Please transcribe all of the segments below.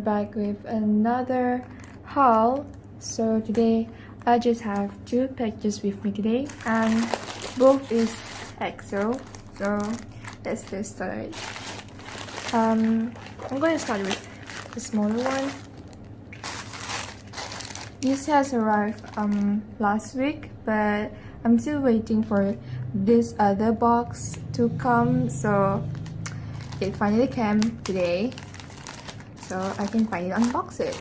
back with another haul. So today I just have two packages with me today, and both is EXO. So let's get started. I'm going to start with the smaller one. This has arrived last week, but I'm still waiting for this other box to come. So it finally came today, so I can finally unbox it.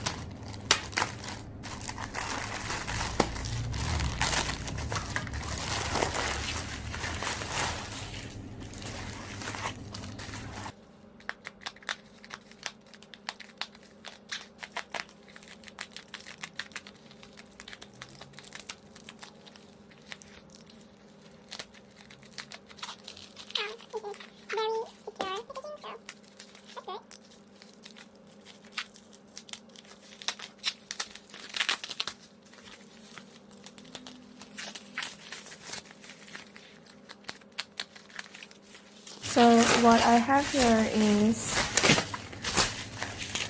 So what I have here is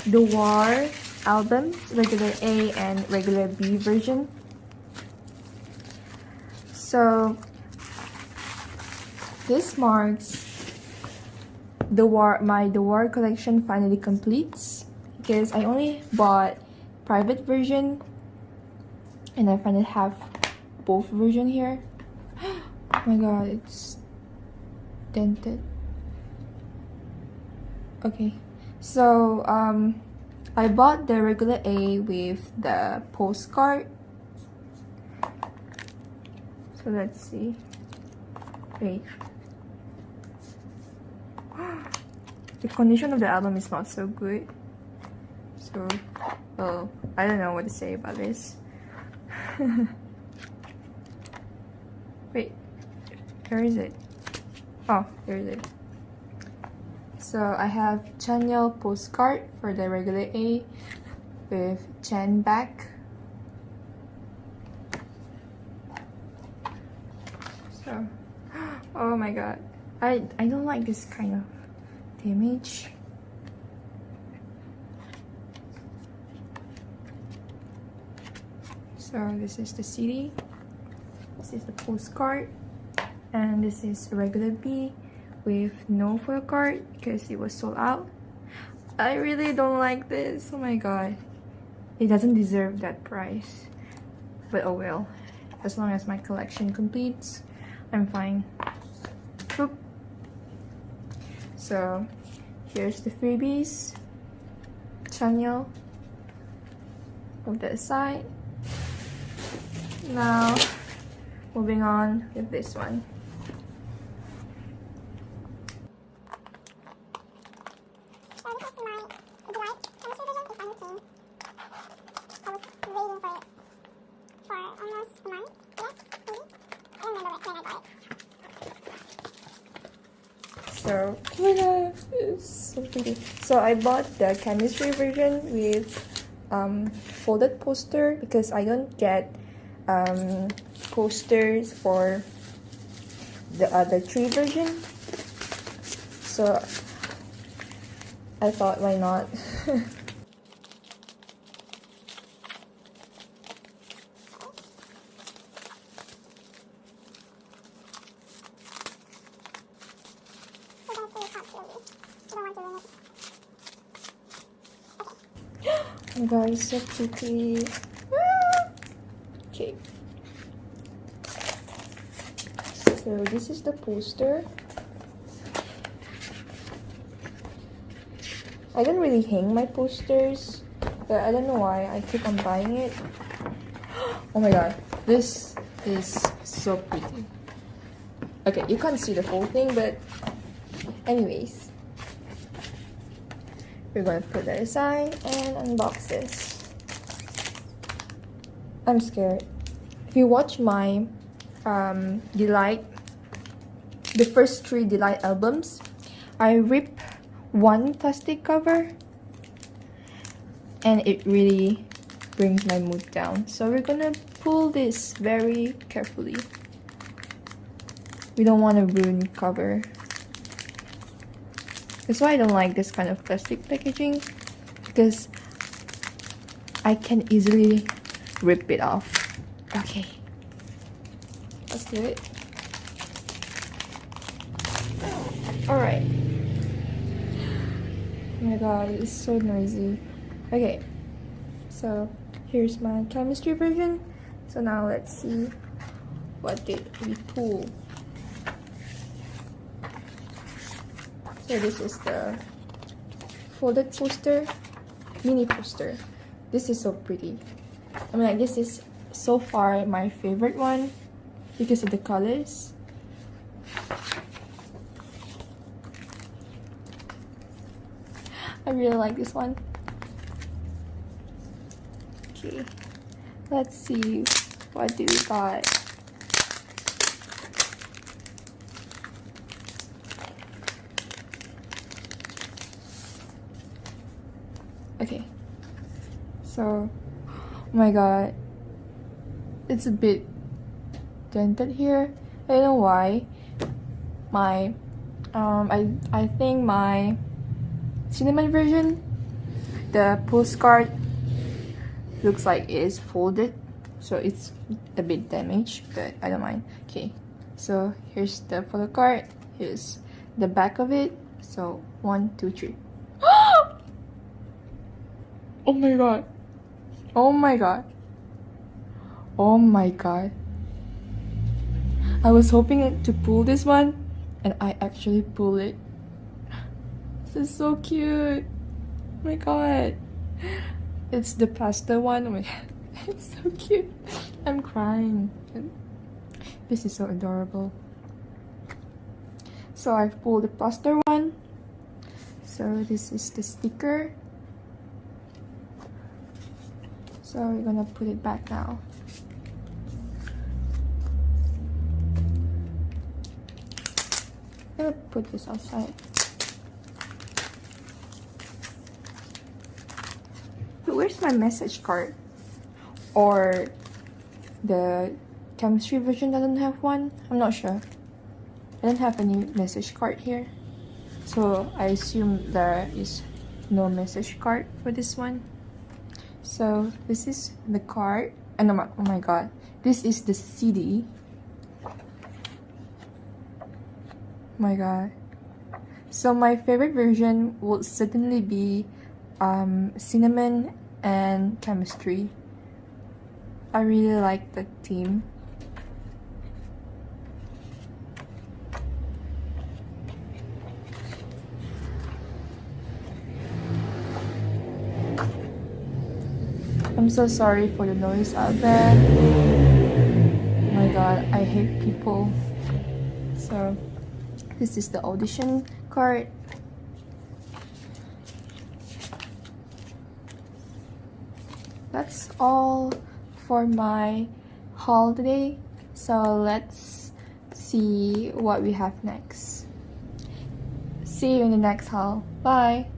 the War album, regular A and regular B version. So this marks the War collection finally completes, because I only bought private version and I finally have both version here. Oh my god, it's dented. Okay, so I bought the regular A with the postcard. So let's see. Wait. The condition of the album is not so good. So, well, I don't know what to say about this. Wait, where is it? Oh, here is it. So I have Chanyeol postcard for the regular A with Chen back. So, oh my god, I don't like this kind of damage. So this is the CD, this is the postcard, and this is a regular B with no photocard because it was sold out. I really don't like this. Oh my god, it doesn't deserve that price, but oh well, as long as my collection completes, I'm fine. Boop. So here's the freebies. Chanyeol, move that aside. Now moving on with this one. So, oh my god, it's so pretty. So I bought the chemistry version with folded poster because I don't get posters for the other three version. So I thought, why not? Oh my god, it's so pretty. Okay. So this is the poster. I don't really hang my posters, but I don't know why I keep on buying it. Oh my god, this is so pretty. Okay, you can't see the whole thing, but anyways, we're gonna put that aside and unbox this. I'm scared. If you watch my Delight, the first three Delight albums, I rip one plastic cover and it really brings my mood down. So we're gonna pull this very carefully. We don't want to ruin cover. That's why I don't like this kind of plastic packaging, because I can easily rip it off. Okay, let's do it. Alright. Oh my god, it's so noisy. Okay, so here's my chemistry version. So now let's see what did we pull. So this is the folded poster, mini poster. This is so pretty. I mean, like, this is so far my favorite one because of the colors. I really like this one. Okay, let's see what do we got. Okay, so oh my god, it's a bit dented here. I don't know why. My I think my cinnamon version, the postcard looks like it is folded, so it's a bit damaged, but I don't mind. Okay, so here's the photo card, here's the back of it. So 1, 2, 3. Oh my god, oh my god, oh my god. I was hoping to pull this one and I actually pulled it. This is so cute. Oh my god, it's the pasta one. Oh my god, it's so cute. I'm crying. This is so adorable. So I've pulled the pasta one. So this is the sticker. So we're gonna put it back now. I'm gonna put this outside. But where's my message card? Or the chemistry version doesn't have one? I'm not sure. I don't have any message card here. So I assume there is no message card for this one. So this is the card, and oh my god, this is the CD. Oh my god. So my favorite version will certainly be cinnamon and chemistry. I really like the theme. I'm so sorry for the noise out there. Oh my god, I hate people. So this is the audition card. That's all for my haul today. So let's see what we have next. See you in the next haul. Bye!